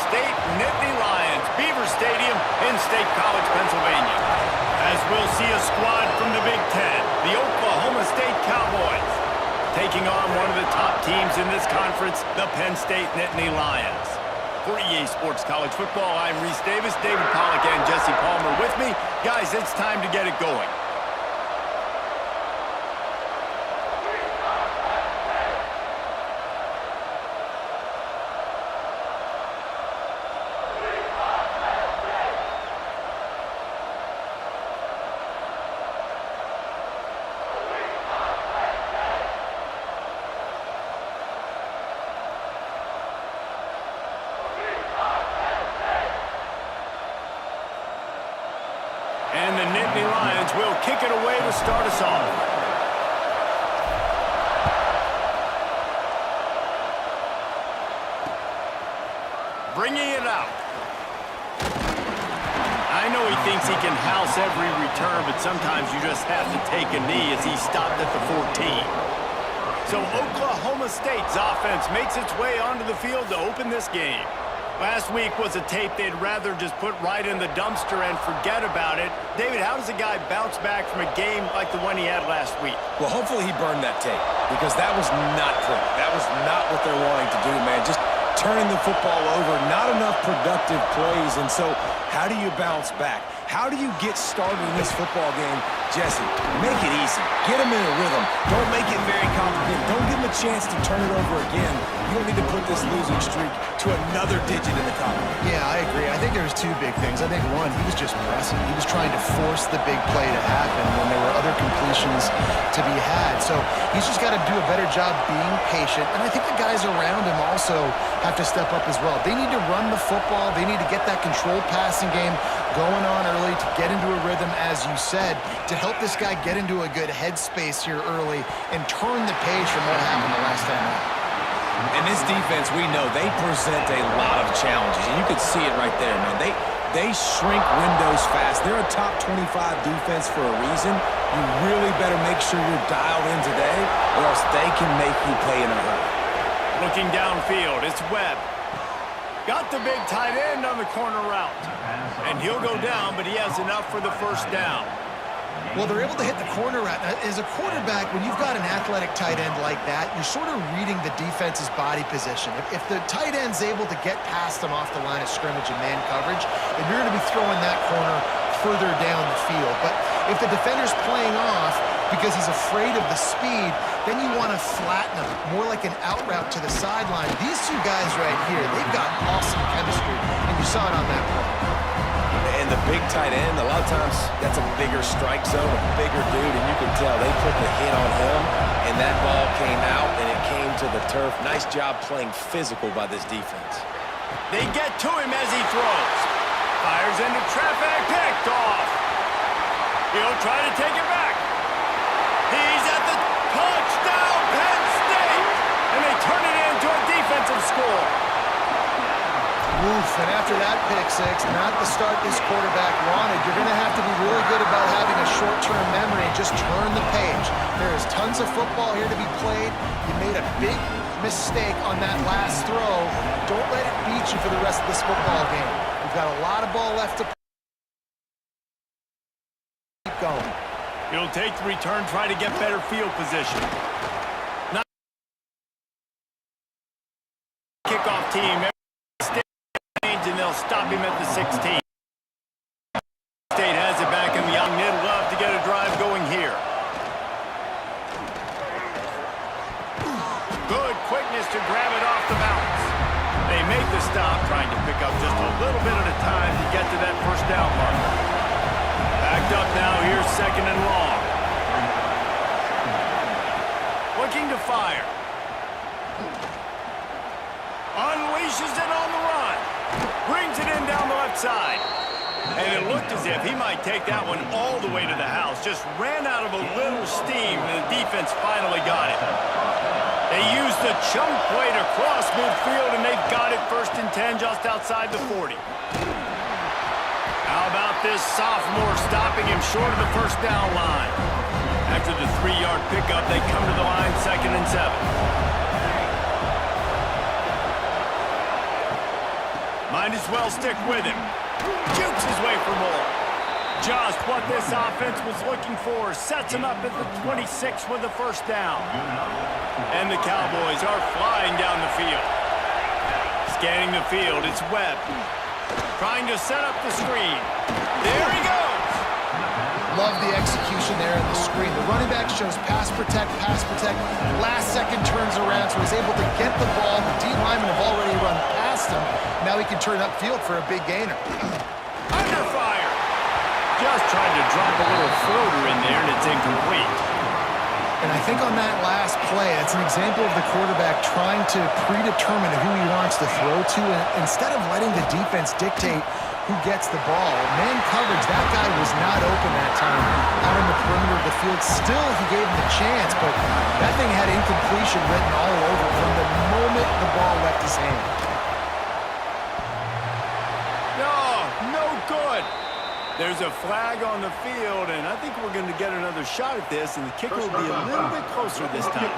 State Nittany Lions, Beaver Stadium in State College, Pennsylvania. As we'll see a squad from the Big Ten, the Oklahoma State Cowboys, taking on one of the top teams in this conference, the Penn State Nittany Lions. For EA Sports College Football, I'm Reese Davis, David Pollack, and Jesse Palmer with me. Guys, it's time to get it going. And the Nittany Lions will kick it away to start us off. Bringing it out. I know he thinks he can house every return, but sometimes you just have to take a knee as he stopped at the 14. So Oklahoma State's offense makes its way onto the field to open this game. Last week was a tape they'd rather just put right in the dumpster and forget about it. David, how does a guy bounce back from a game like the one he had last week? Well, hopefully he burned that tape, because that was not pretty. That was not what they're wanting to do, man. Just turning the football over, not enough productive plays. And so how do you bounce back? How do you get started in this football game? Jesse, make it easy. Get him in a rhythm. Don't make it very complicated. Don't give him a chance to turn it over again. You don't need to put this losing streak to another digit in the column. Yeah, I agree. I think there's two big things. I think, one, he was just pressing. He was trying to force the big play to happen when there were other completions to be had. So he's just got to do a better job being patient. And I think the guys around him also have to step up as well. They need to run the football. They need to get that controlled passing game going on early to get into a rhythm, as you said, to help this guy get into a good headspace here early and turn the page from what happened the last time out. And this defense, we know, they present a lot of challenges. And you can see it right there, man. They shrink windows fast. They're a top 25 defense for a reason. You really better make sure you're dialed in today, or else they can make you play in a hurry. Looking downfield, it's Webb. Got the big tight end on the corner route. And he'll go down, but he has enough for the first down. Well, they're able to hit the corner route. Now, as a quarterback, when you've got an athletic tight end like that, you're sort of reading the defense's body position. If the tight end's able to get past them off the line of scrimmage and man coverage, then you're going to be throwing that corner further down the field. But if the defender's playing off because he's afraid of the speed, then you want to flatten him, more like an out route to the sideline. These two guys right here, they've got awesome chemistry, and you saw it on that play. And the big tight end, a lot of times, that's a bigger strike zone, a bigger dude, and you can tell they put the hit on him, and that ball came out, and it came to the turf. Nice job playing physical by this defense. They get to him as he throws. Fires into traffic, picked off. He'll try to take it back. He's at the touchdown, Penn State! And they turn it into a defensive score. Oof, and after that pick six, not the start this quarterback wanted. You're going to have to be really good about having a short-term memory and just turn the page. There is tons of football here to be played. You made a big mistake on that last throw. Don't let it beat you for the rest of this football game. We've got a lot of ball left to keep going. He'll take the return, try to get better field position. Not kickoff team. And they'll stop him at the 16. State has it back in the young. They'd love to get a drive going here. Good quickness to grab it off the bounce. They make the stop, trying to pick up just a little bit at a time to get to that first down mark. Backed up now, here's second and long. Looking to fire. Unleashes it on the run. Brings it in down the left side. And it looked as if he might take that one all the way to the house. Just ran out of a little steam, and the defense finally got it. They used the chunk play to cross midfield, and they've got it 1st and 10 just outside the 40. How about this sophomore stopping him short of the first down line? After the 3-yard pickup, they come to the line 2nd and 7. Might as well stick with him. Jukes his way for more. Just what this offense was looking for. Sets him up at the 26 with the first down. And the Cowboys are flying down the field. Scanning the field, it's Webb. Trying to set up the screen. There he goes. Love the execution there in the screen. The running back shows pass protect, pass protect. Last second turns around, so he's able to get the ball. The D linemen have already run past him. Now he can turn upfield for a big gainer. Under fire. Just trying to drop a little floater in there, and it's incomplete. And I think on that last play, it's an example of the quarterback trying to predetermine who he wants to throw to, and instead of letting the defense dictate who gets the ball. Man coverage, that guy was not open that time out on the perimeter of the field. Still, he gave him a chance, but that thing had incompletion written all over from the moment the ball left his hand. No good. There's a flag on the field, and I think we're going to get another shot at this, and the kicker will be a little bit closer this time.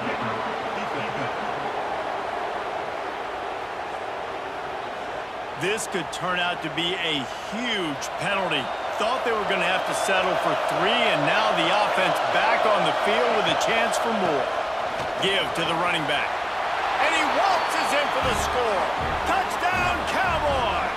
This could turn out to be a huge penalty. Thought they were going to have to settle for 3, and now the offense back on the field with a chance for more. Give to the running back. And he waltzes in for the score. Touchdown, Cowboys!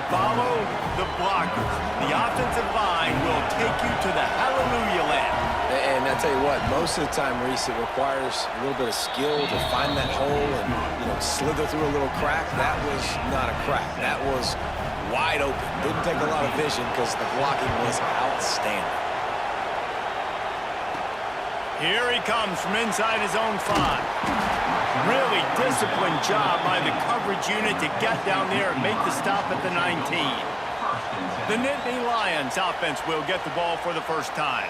Follow the blockers. The offensive line will take you to the hallelujah land. And I tell you what, most of the time, Reese, it requires a little bit of skill to find that hole and, slither through a little crack. That was not a crack. That was wide open. Didn't take a lot of vision because the blocking was outstanding. Here he comes from inside his own 5. Really disciplined job by the coverage unit to get down there and make the stop at the 19. The Nittany Lions offense will get the ball for the first time.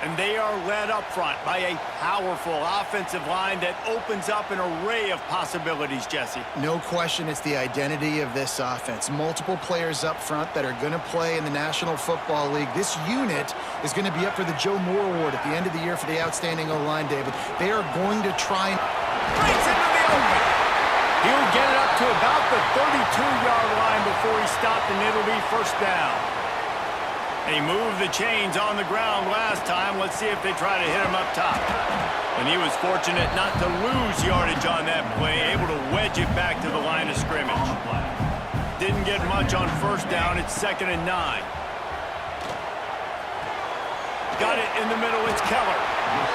And they are led up front by a powerful offensive line that opens up an array of possibilities, Jesse. No question it's the identity of this offense. Multiple players up front that are going to play in the National Football League. This unit is going to be up for the Joe Moore Award at the end of the year for the outstanding O-line, David. They are going to try and... Breaks into the open. He'll get it up to about the 32-yard line before he stopped, and it'll be first down. They moved the chains on the ground last time. Let's see if they try to hit him up top. And he was fortunate not to lose yardage on that play, able to wedge it back to the line of scrimmage. Didn't get much on first down. It's 2nd and 9. Got it in the middle. It's Keller.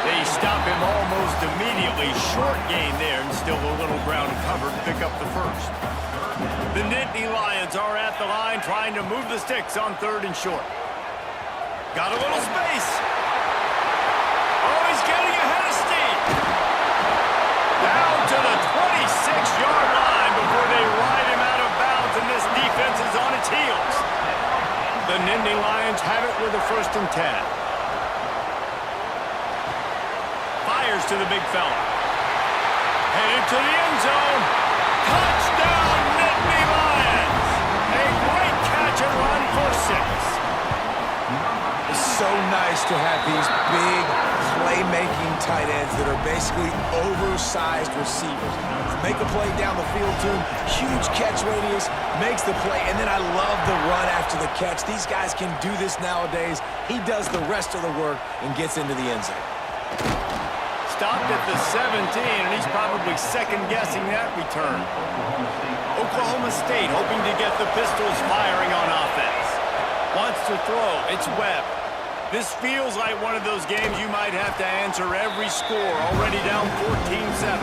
They stop him almost immediately. Short gain there, and still a little ground covered to pick up the first. The Nittany Lions are at the line trying to move the sticks on 3rd and short. Got a little space. Oh, he's getting ahead of steam. Down to the 26-yard line before they ride him out of bounds, and this defense is on its heels. The Nittany Lions have it with a 1st and 10. Fires to the big fella. Headed to the end zone. Touchdown, Nittany Lions. A great catch and run for 6. It's so nice to have these big playmaking tight ends that are basically oversized receivers. Make a play down the field to him, huge catch radius, makes the play, and then I love the run after the catch. These guys can do this nowadays. He does the rest of the work and gets into the end zone. Stopped at the 17, and he's probably second-guessing that return. Oklahoma State hoping to get the Pistols firing on offense. Wants to throw. It's Webb. This feels like one of those games you might have to answer every score. Already down 14-7.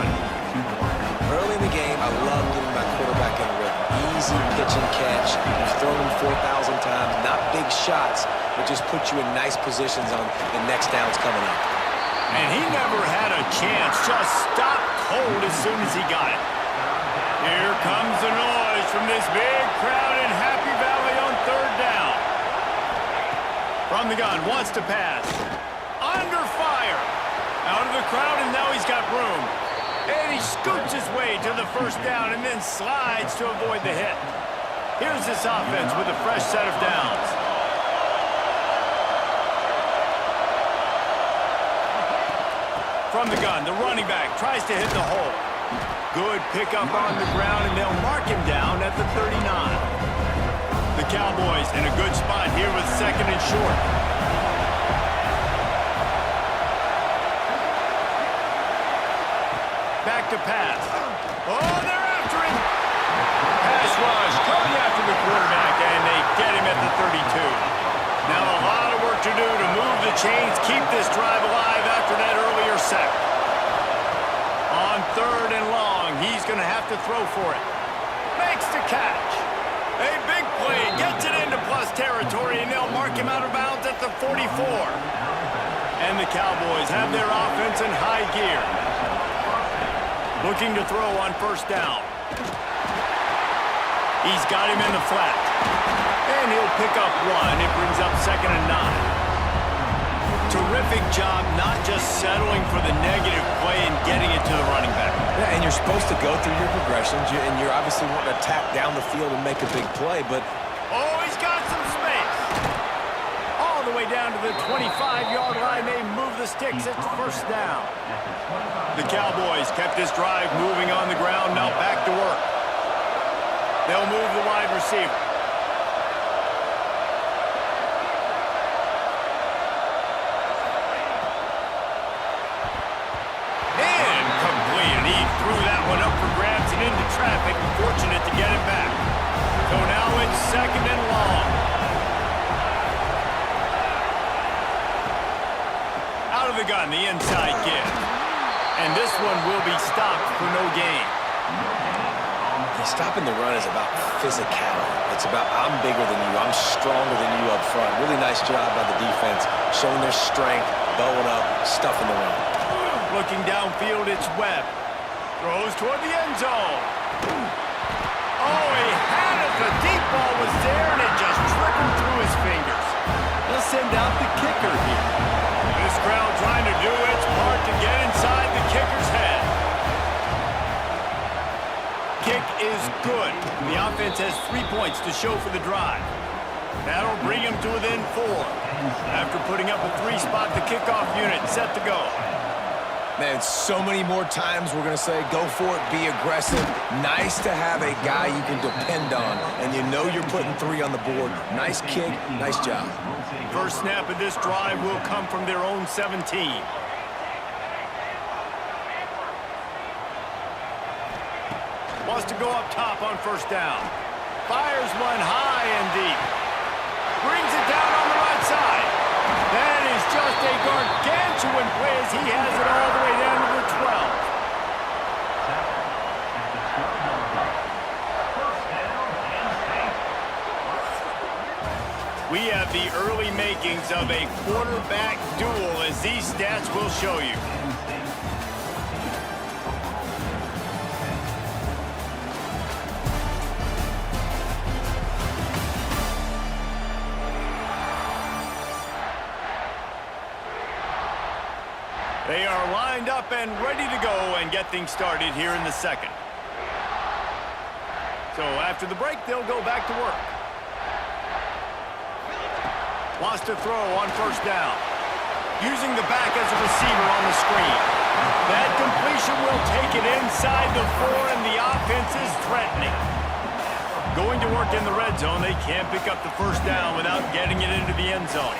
Early in the game, I love getting my quarterback in a rhythm. Easy pitch and catch. You've thrown him 4,000 times. Not big shots, but just put you in nice positions on the next downs coming up. And he never had a chance. Just stopped cold as soon as he got it. Here comes the noise from this big crowd in Happy Valley on 3rd down. From the gun, wants to pass. Under fire. Out of the crowd, and now he's got room. And he scoots his way to the 1st down and then slides to avoid the hit. Here's this offense with a fresh set of downs. From the gun, the running back tries to hit the hole. Good pickup on the ground, and they'll mark him down at the 39. The Cowboys in a good spot here with second and short. Back to pass. Oh, they're after him. Pass rush coming after the quarterback, and they get him at the 32. Now a lot of work to do to move the chains, keep this drive alive after that earlier sack. On third and long, he's going to have to throw for it. Makes the catch. A big play, gets it into plus territory, and they'll mark him out of bounds at the 44. And the Cowboys have their offense in high gear. Looking to throw on first down. He's got him in the flat. And he'll pick up one. It brings up second and 9. Terrific job not just settling for the negative play and getting it to the running back. Yeah, and you're supposed to go through your progressions, and you're obviously wanting to tap down the field and make a big play, but... Oh, he's got some space. All the way down to the 25-yard line. They move the sticks. It's first down. The Cowboys kept this drive moving on the ground. Now back to work. They'll move the wide receiver. And complete. He threw that one up for grabs and into traffic. Fortunate to get it back. So now it's second and long. Out of the gun, the inside give. And this one will be stopped for no gain. Stopping the run is about physicality. It's about I'm bigger than you, I'm stronger than you up front. Really nice job by the defense, showing their strength, bowing up, stuffing the run. Looking downfield, it's Webb. Throws toward the end zone. Oh, he had it. The deep ball was there, and it just trickled through his fingers. They'll send out the kicker here. This crowd trying to do its part to get inside the kicker's head. Kick is good. The offense has 3 points to show for the drive. That'll bring him to within 4. After putting up a 3-spot, the kickoff unit set to go. Man, so many more times we're going to say, go for it, be aggressive. Nice to have a guy you can depend on, and you know you're putting 3 on the board. Nice kick, nice job. First snap of this drive will come from their own 17. Wants to go up top on first down. Fires one high and deep. Brings it down on the right side. That is just a gargantuan play as he has it all the way down to the 12. We have the early makings of a quarterback duel, as these stats will show you. They are lined up and ready to go and get things started here in the second. So after the break, they'll go back to work. Wants to throw on first down. Using the back as a receiver on the screen. That completion will take it inside the 4, and the offense is threatening. Going to work in the red zone. They can't pick up the first down without getting it into the end zone.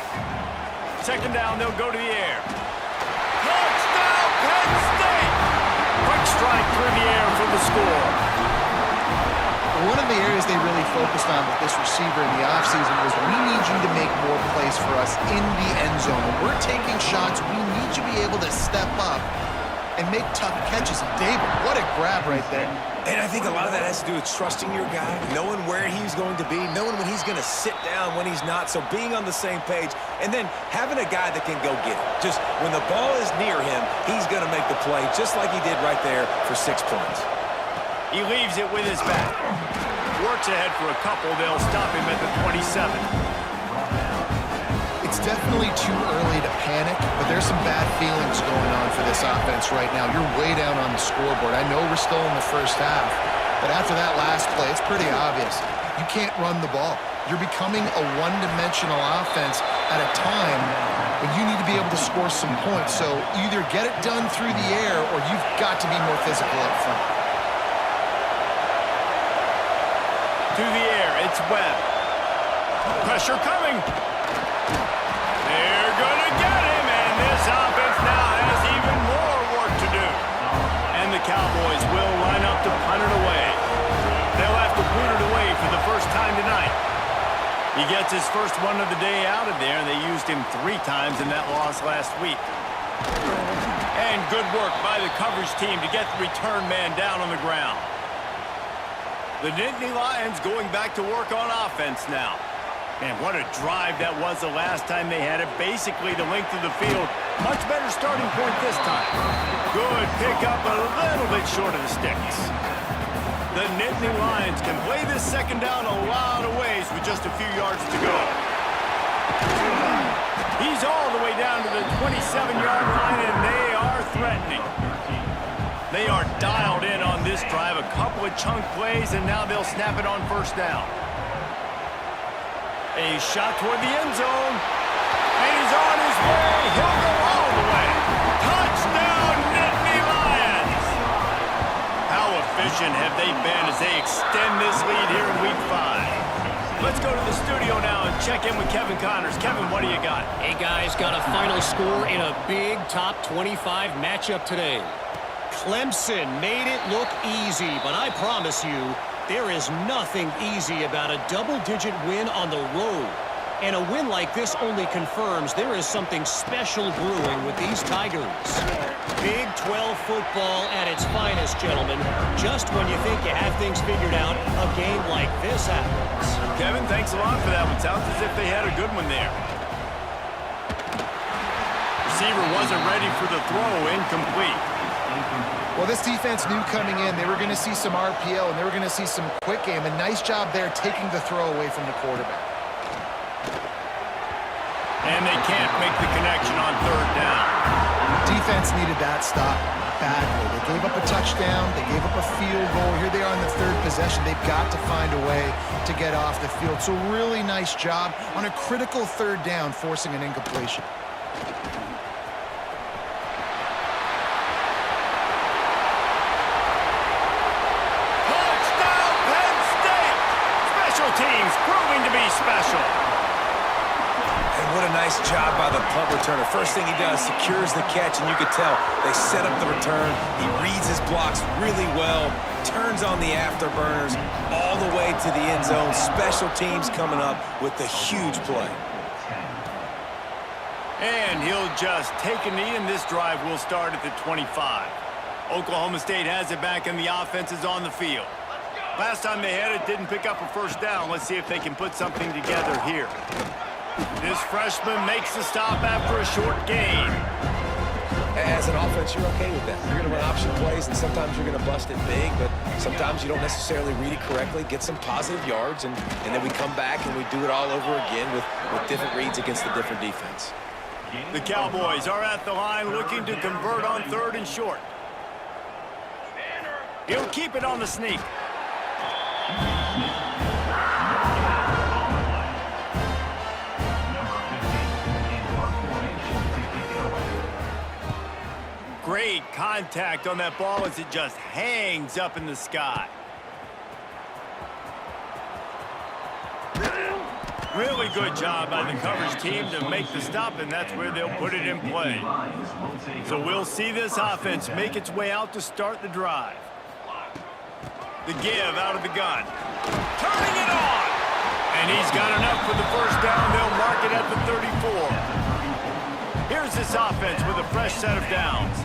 Second down, they'll go to the air. Touchdown, Penn State! Quick strike through the air for the score. One of the areas they really focused on with this receiver in the offseason was we need you to make more plays for us in the end zone. When we're taking shots, we need you to be able to step up and make tough catches. And David, what a grab right there. And I think a lot of that has to do with trusting your guy, knowing where he's going to be, knowing when he's going to sit down, when he's not, so being on the same page, and then having a guy that can go get it. Just when the ball is near him, he's going to make the play, just like he did right there for 6 points. He leaves it with his back. Works ahead for a couple. They'll stop him at the 27. It's definitely too early to panic, but there's some bad feelings going on for this offense right now. You're way down on the scoreboard. I know we're still in the first half, but after that last play, it's pretty obvious. You can't run the ball. You're becoming a one-dimensional offense at a time when you need to be able to score some points. So either get it done through the air or you've got to be more physical up front. To the air, it's Webb. Pressure coming. They're going to get him, and this offense now has even more work to do. And the Cowboys will line up to punt it away. They'll have to boot it away for the first time tonight. He gets his first one of the day out of there, and they used him 3 times in that loss last week. And good work by the coverage team to get the return man down on the ground. The Nittany Lions going back to work on offense now. Man, what a drive that was the last time they had it. Basically the length of the field. Much better starting point this time. Good pickup, a little bit short of the sticks. The Nittany Lions can play this second down a lot of ways with just a few yards to go. He's all the way down to the 27-yard line, and they are threatening. They are dialed in on this drive, a couple of chunk plays, and now they'll snap it on first down. A shot toward the end zone, and he's on his way. He'll go all the way. Touchdown, Nittany Lions! How efficient have they been as they extend this lead here in Week 5? Let's go to the studio now and check in with Kevin Connors. Kevin, what do you got? Hey, guys, got a final score in a big top 25 matchup today. Clemson made it look easy, but I promise you, there is nothing easy about a double-digit win on the road. And a win like this only confirms there is something special brewing with these Tigers. Big 12 football at its finest, gentlemen. Just when you think you have things figured out, a game like this happens. Kevin, thanks a lot for that one. Sounds as if they had a good one there. Receiver wasn't ready for the throw, incomplete. Well, this defense knew coming in they were going to see some RPO and they were going to see some quick game. A nice job there taking the throw away from the quarterback. And they can't make the connection on third down. Defense needed that stop badly. They gave up a touchdown. They gave up a field goal. Here they are on the third possession. They've got to find a way to get off the field. So really nice job on a critical third down, forcing an incompletion. Touchdown, Penn State! Special teams proving to be special. What a nice job by the punt returner. First thing he does, secures the catch, and you could tell they set up the return. He reads his blocks really well, turns on the afterburners all the way to the end zone. Special teams coming up with the huge play. And he'll just take a knee, and this drive will start at the 25. Oklahoma State has it back, and the offense is on the field. Last time they had it, didn't pick up a first down. Let's see if they can put something together here. This freshman makes the stop after a short gain. As an offense, you're okay with that. You're going to run option plays, and sometimes you're going to bust it big, but sometimes you don't necessarily read it correctly, get some positive yards, and then we come back and we do it all over again with different reads against the different defense. The Cowboys are at the line looking to convert on third and short. He'll keep it on the sneak. Great contact on that ball as it just hangs up in the sky. Really good job by the coverage team to make the stop, and that's where they'll put it in play. So we'll see this offense make its way out to start the drive. The give out of the gun. Turning it on! And he's got enough for the first down. They'll mark it at the 34. Here's this offense with a fresh set of downs.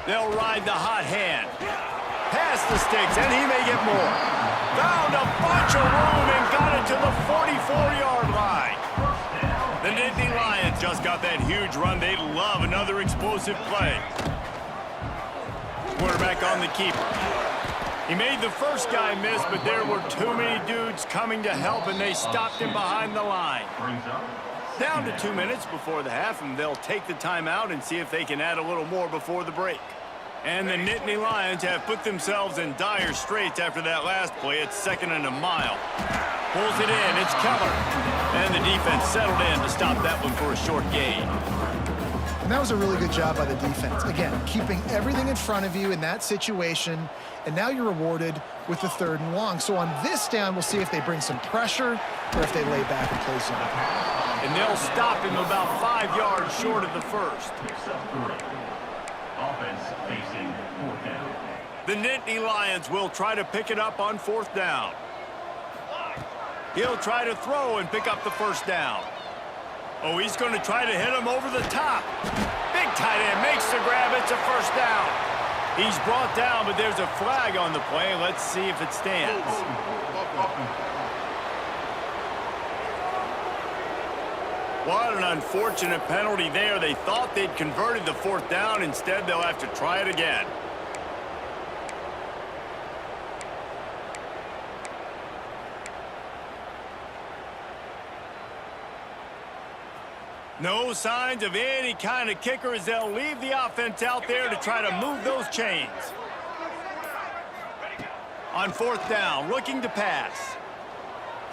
They'll ride the hot hand. Past the sticks, and he may get more. Found a bunch of room and got it to the 44-yard line. The Nittany Lions just got that huge run. They love another explosive play. Quarterback on the keeper. He made the first guy miss, but there were too many dudes coming to help, and they stopped him behind the line. Down to 2 minutes before the half, and they'll take the timeout and see if they can add a little more before the break. And the Nittany Lions have put themselves in dire straits after that last play. It's 2nd and a mile. Pulls it in. It's Keller. And the defense settled in to stop that one for a short gain. And that was a really good job by the defense. Again, keeping everything in front of you in that situation, and now you're rewarded with the 3rd and long. So on this down, we'll see if they bring some pressure or if they lay back and play zone. And they'll stop him about 5 yards short of the first. Offense facing 4th down. The Nittany Lions will try to pick it up on 4th down. He'll try to throw and pick up the 1st down. Oh, he's going to try to hit him over the top. Big tight end makes the grab. It's a 1st down. He's brought down, but there's a flag on the play. Let's see if it stands. What an unfortunate penalty there. They thought they'd converted the 4th down. Instead, they'll have to try it again. No signs of any kind of kicker as they'll leave the offense out there to try to move those chains. On 4th down, looking to pass.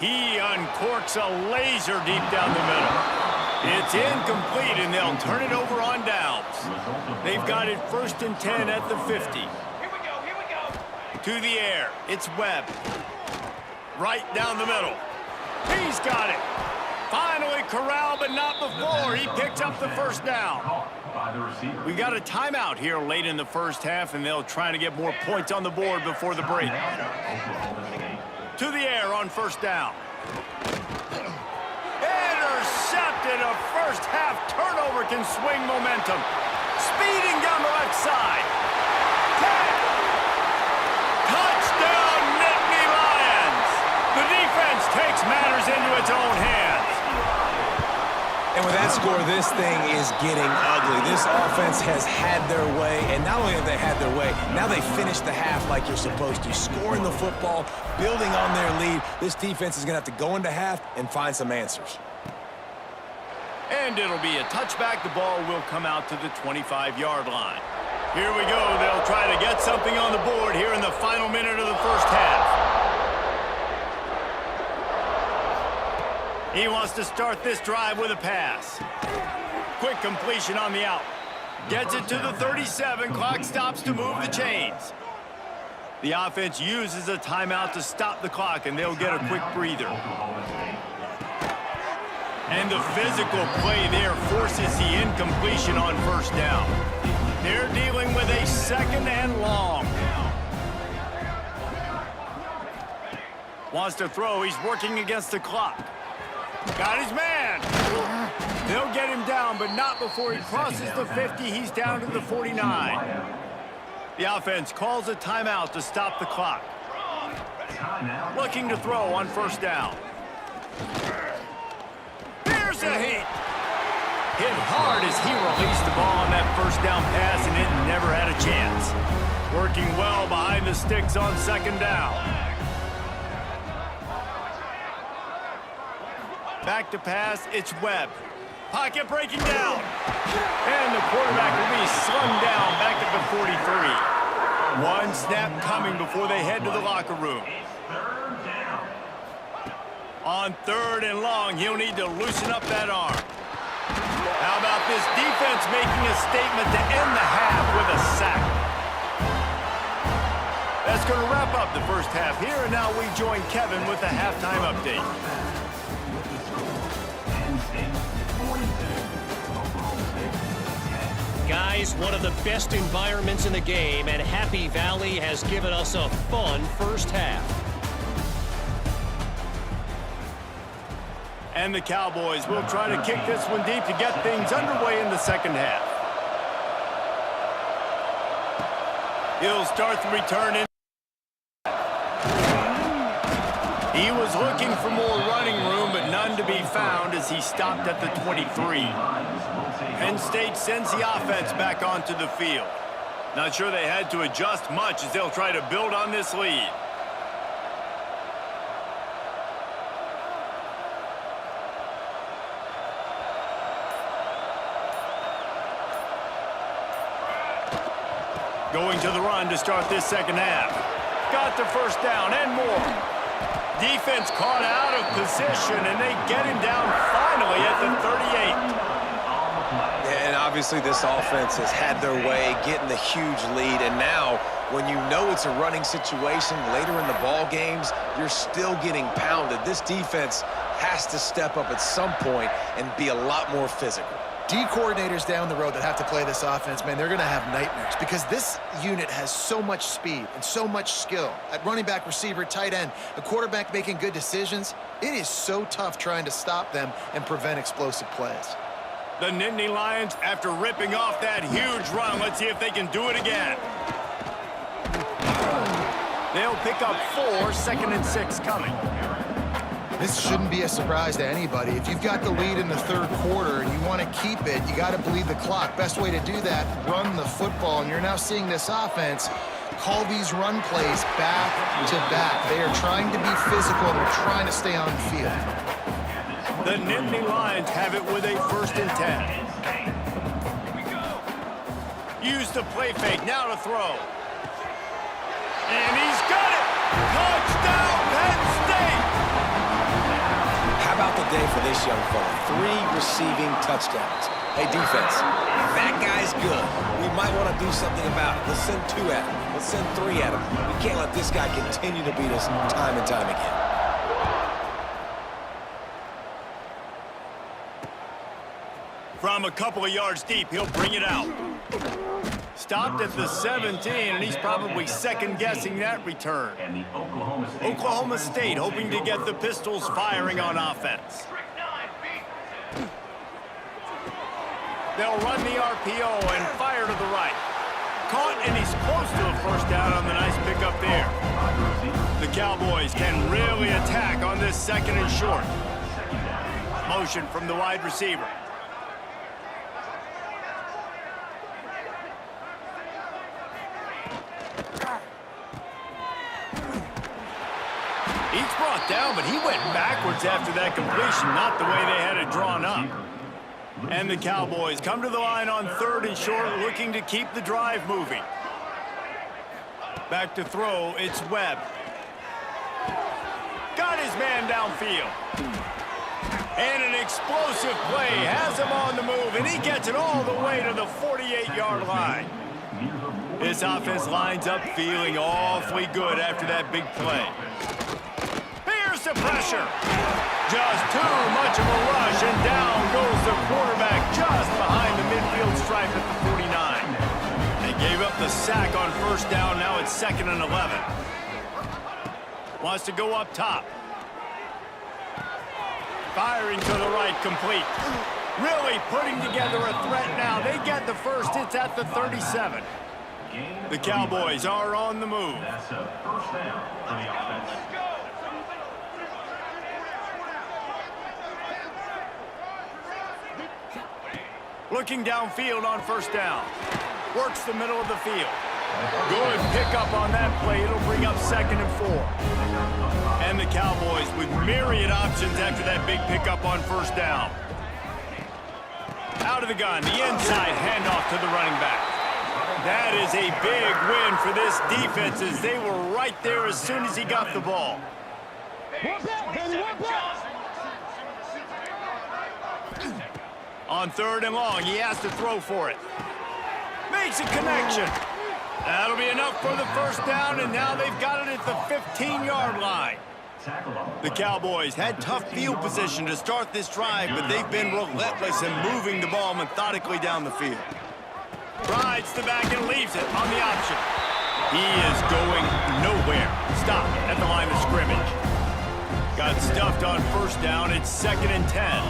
He uncorks a laser deep down the middle. It's incomplete, and they'll turn it over on downs. They've got it 1st and 10 at the 50. Here we go. To the air, it's Webb. Right down the middle. He's got it. Finally corralled, but not before. He picks up the 1st down. We got a timeout here late in the 1st half, and they'll try to get more points on the board before the break. To the air on 1st down. Intercepted. A 1st half turnover can swing momentum. Speeding down the left side. Touchdown, Nittany Lions. The defense takes matters into its own hands. And with that score, this thing is getting ugly. This offense has had their way, and not only have they had their way, now they finish the half like you're supposed to, scoring the football, building on their lead. This defense is going to have to go into half and find some answers. And it'll be a touchback. The ball will come out to the 25-yard line. Here we go. They'll try to get something on the board here in the final minute of the 1st half. He wants to start this drive with a pass. Quick completion on the out. Gets it to the 37. Clock stops to move the chains. The offense uses a timeout to stop the clock, and they'll get a quick breather. And the physical play there forces the incompletion on 1st down. They're dealing with a 2nd and long. Wants to throw. He's working against the clock. Got his man. They'll get him down, but not before he crosses the 50. He's down to the 49. The offense calls a timeout to stop the clock. Looking to throw on 1st down. There's a hit. Hit hard as he released the ball on that 1st down pass, and it never had a chance. Working well behind the sticks on 2nd down. Back to pass, it's Webb. Pocket breaking down. And the quarterback will be slung down back at the 43. One snap coming before they head to the locker room. On 3rd and long, he'll need to loosen up that arm. How about this defense making a statement to end the half with a sack? That's going to wrap up the 1st half here, and now we join Kevin with the halftime update. Guys, one of the best environments in the game, and Happy Valley has given us a fun 1st half. And the Cowboys will try to kick this one deep to get things underway in the 2nd half. He'll start the return in. He was looking for more running room, but none to be found as he stopped at the 23. Penn State sends the offense back onto the field. Not sure they had to adjust much as they'll try to build on this lead. Going to the run to start this 2nd half. Got the 1st down and more. Defense caught out of position, and they get him down finally at the 38. And obviously this offense has had their way, getting the huge lead. And now, when you know it's a running situation later in the ball games, you're still getting pounded. This defense has to step up at some point and be a lot more physical. D coordinators down the road that have to play this offense, man, they're going to have nightmares because this unit has so much speed and so much skill. At running back, receiver, tight end, a quarterback making good decisions, it is so tough trying to stop them and prevent explosive plays. The Nittany Lions, after ripping off that huge run, let's see if they can do it again. They'll pick up 4, 2nd and 6 coming. This shouldn't be a surprise to anybody. If you've got the lead in the third quarter and you want to keep it, you got to bleed the clock. Best way to do that, run the football. And you're now seeing this offense call these run plays back to back. They are trying to be physical. They're trying to stay on the field. The Nittany Lions have it with a 1st and 10. Use the play fake, now to throw. And he's got it! Touchdown, Penn State! How about the day for this young fella? 3 receiving touchdowns. Hey, defense, that guy's good. We might want to do something about it. Let's send 2 at him. Let's send 3 at him. We can't let this guy continue to beat us time and time again. From a couple of yards deep, he'll bring it out. Stopped at the 17, and he's probably second-guessing that return. And the Oklahoma State hoping to get the Pistols firing on offense. They'll run the RPO and fire to the right. Caught, and he's close to a 1st down on the nice pickup there. The Cowboys can really attack on this 2nd and short. Motion from the wide receiver. He's brought down, but he went backwards after that completion, not the way they had it drawn up. And the Cowboys come to the line on 3rd and short, looking to keep the drive moving. Back to throw, it's Webb. Got his man downfield. And an explosive play has him on the move, and he gets it all the way to the 48-yard line. This offense lines up feeling awfully good after that big play. Here's the pressure. Just too much of a rush, and down goes the quarterback just behind the midfield stripe at the 49. They gave up the sack on 1st down. Now it's 2nd and 11. Wants to go up top. Firing to the right, complete. Really putting together a threat now. They get the 1st. It's at the 37. The Cowboys are on the move. That's a 1st down for the offense. Looking downfield on 1st down. Works the middle of the field. Good pickup on that play. It'll bring up 2nd and 4. And the Cowboys with myriad options after that big pickup on 1st down. Out of the gun, the inside handoff to the running back. That is a big win for this defense as they were right there as soon as he got the ball. On 3rd and long, he has to throw for it. Makes a connection. That'll be enough for the 1st down, and now they've got it at the 15-yard line. The Cowboys had tough field position to start this drive, but they've been relentless in moving the ball methodically down the field. Rides the back and leaves it on the option. He is going nowhere. Stop at the line of scrimmage. Got stuffed on 1st down. It's 2nd and 10.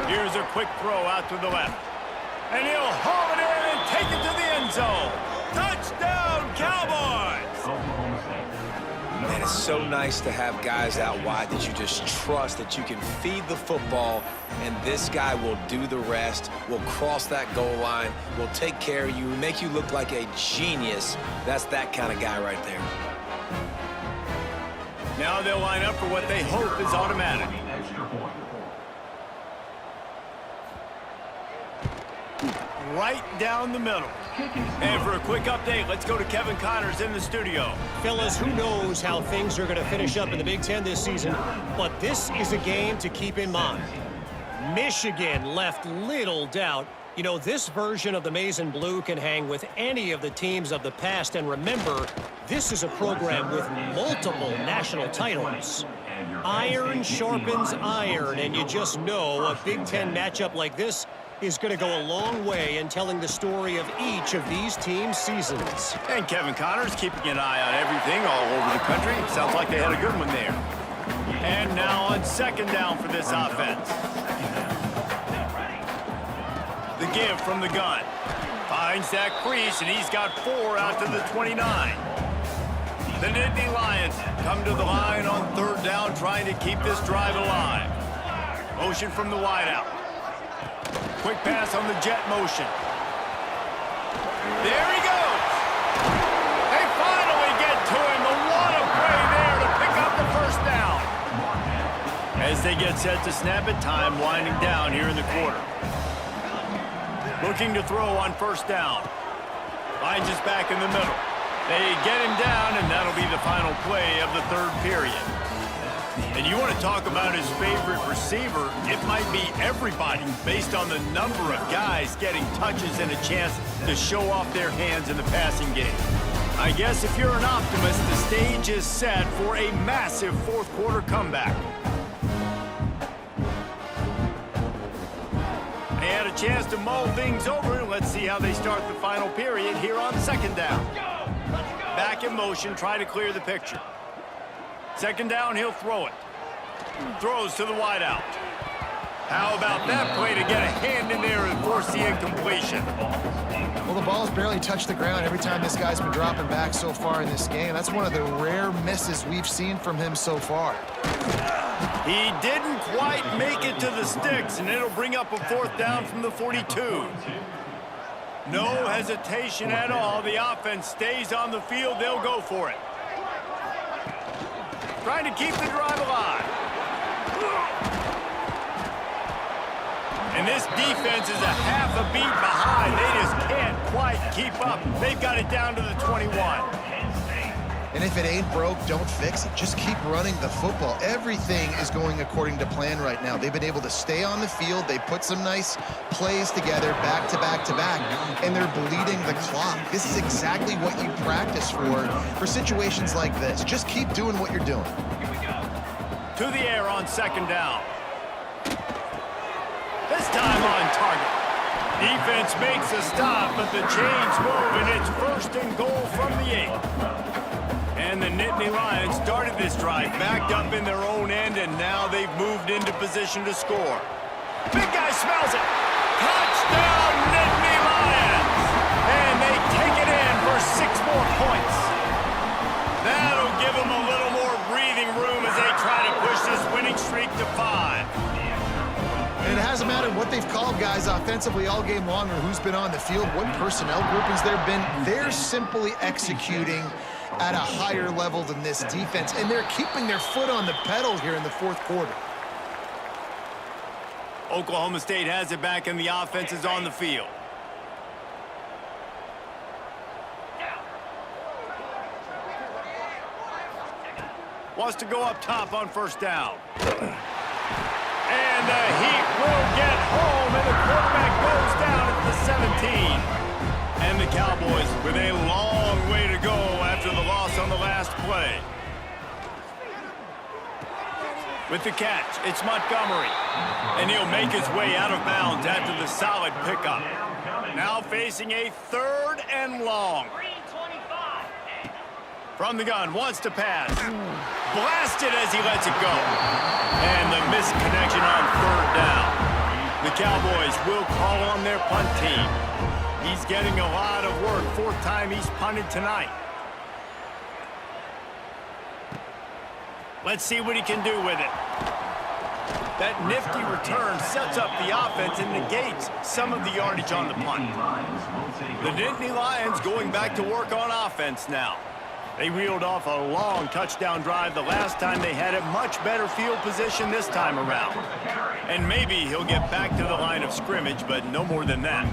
Here's a quick throw out to the left. And he'll haul it in and take it to the end zone. Touchdown, Cowboys! Man, it's so nice to have guys out wide that you just trust that you can feed the football, and this guy will do the rest, will cross that goal line, will take care of you, make you look like a genius. That's that kind of guy right there. Now they'll line up for what they hope is automatic. right down the middle. And for a quick update, let's go to Kevin Connors in the studio. Fellas, who knows how things are going to finish up in the Big Ten this season, but this is a game to keep in mind. Michigan left little doubt. You know, this version of the Maize and Blue can hang with any of the teams of the past, and remember, this is a program with multiple national titles. Iron sharpens iron, and you just know a Big Ten matchup like this is going to go a long way in telling the story of each of these teams' seasons. And Kevin Connors keeping an eye on everything all over the country. Sounds like they had a good one there. And now on second down for this offense. The give from the gun. Finds that crease, and he's got 4 out to the 29. The Nittany Lions come to the line on third down, trying to keep this drive alive. Motion from the wideout. Quick pass on the jet motion. There he goes. They finally get to him. The lot of play there to pick up the first down. As they get set to snap it, time winding down here in the quarter. Looking to throw on first down. Finds us back in the middle. They get him down, and that'll be the final play of the third period. And you want to talk about his favorite receiver, it might be everybody based on the number of guys getting touches and a chance to show off their hands in the passing game. I guess if you're an optimist, the stage is set for a massive fourth quarter comeback. They had a chance to mull things over. Let's see how they start the final period here on second down. Back in motion, try to clear the picture. Second down, he'll throw it. Throws to the wideout. How about that play to get a hand in there and force the incompletion? Well, the ball's barely touched the ground every time this guy's been dropping back so far in this game. That's one of the rare misses we've seen from him so far. He didn't quite make it to the sticks, and it'll bring up a fourth down from the 42. No hesitation at all. The offense stays on the field. They'll go for it. Trying to keep the drive alive. And this defense is a half a beat behind. They just can't quite keep up. They've got it down to the 21. And if it ain't broke, don't fix it. Just keep running the football. Everything is going according to plan right now. They've been able to stay on the field. They put some nice plays together back to back to back, and they're bleeding the clock. This is exactly what you practice for situations like this. Just keep doing what you're doing. To the air on second down. This time on target. Defense makes a stop, but the chains move, and it's first and goal from the 8. And the Nittany Lions started this drive backed up in their own end, and now they've moved into position to score. Big guy smells it. Touchdown, Nittany Lions! And they take it in for 6 more points. That'll give them a little more breathing room as they try to push this winning streak to 5. And it hasn't mattered what they've called guys offensively all game long or who's been on the field, what personnel groupings there have been. They're simply executing at a higher level than this defense, and they're keeping their foot on the pedal here in the fourth quarter. Oklahoma State has it back, and the offense is on the field. Wants to go up top on first down. And the Heat will get home, and the quarterback goes down at the 17. And the Cowboys with a long way to go after the loss on the last play. With the catch, it's Montgomery. And he'll make his way out of bounds after the solid pickup. Now facing a third and long. From the gun, wants to pass. Blasted as he lets it go. And the misconnection on third down. The Cowboys will call on their punt team. He's getting a lot of work. 4th time he's punted tonight. Let's see what he can do with it. That nifty return sets up the offense and negates some of the yardage on the punt. The Nittany Lions going back to work on offense now. They reeled off a long touchdown drive the last time they had a much better field position this time around. And maybe he'll get back to the line of scrimmage, but no more than that.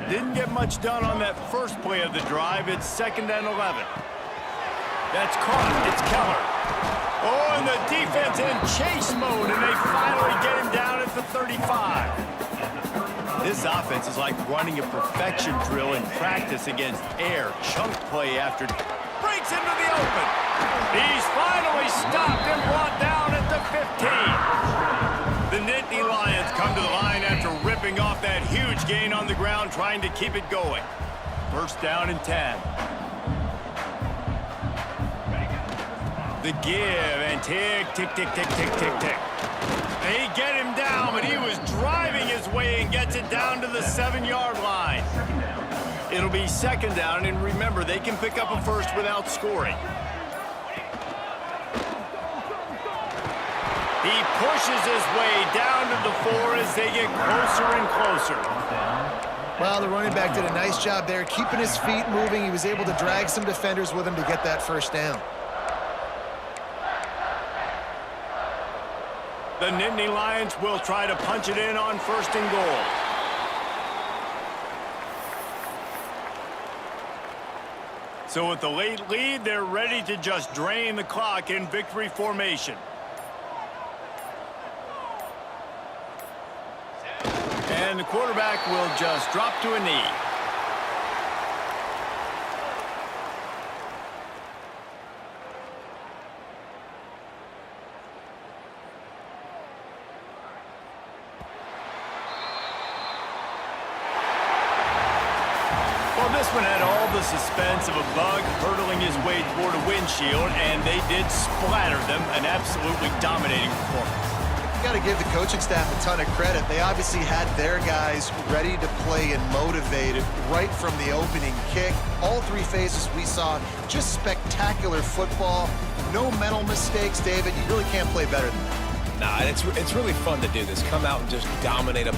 Didn't get much done on that first play of the drive. It's 2nd and 11. That's caught. It's Keller. Oh, and the defense in chase mode, and they finally get him down at the 35. This offense is like running a perfection drill in practice against air. Chunk play after breaks into the open. He's finally stopped and brought down at the 15. The Nittany Lions come to the line after ripping off that huge gain on the ground, trying to keep it going. 1st down and 10. The give and tick, tick, tick, tick, tick, tick, tick. They get him down, but he was driving his way and gets it down to the 7-yard line. It'll be 2nd down, and remember, they can pick up a first without scoring. He pushes his way down to the 4 as they get closer and closer. Well, the running back did a nice job there, keeping his feet moving. He was able to drag some defenders with him to get that 1st down. The Nittany Lions will try to punch it in on 1st and goal. So with the late lead, they're ready to just drain the clock in victory formation. And the quarterback will just drop to a knee. Well, this one had all the suspense of a bug hurtling his way toward a windshield, and they did splatter them, an absolutely dominating performance. You got to give the coaching staff a ton of credit. They obviously had their guys ready to play and motivated right from the opening kick. All 3 phases we saw, just spectacular football. No mental mistakes, David. You really can't play better than that. Nah, it's really fun to do this. Come out and just dominate a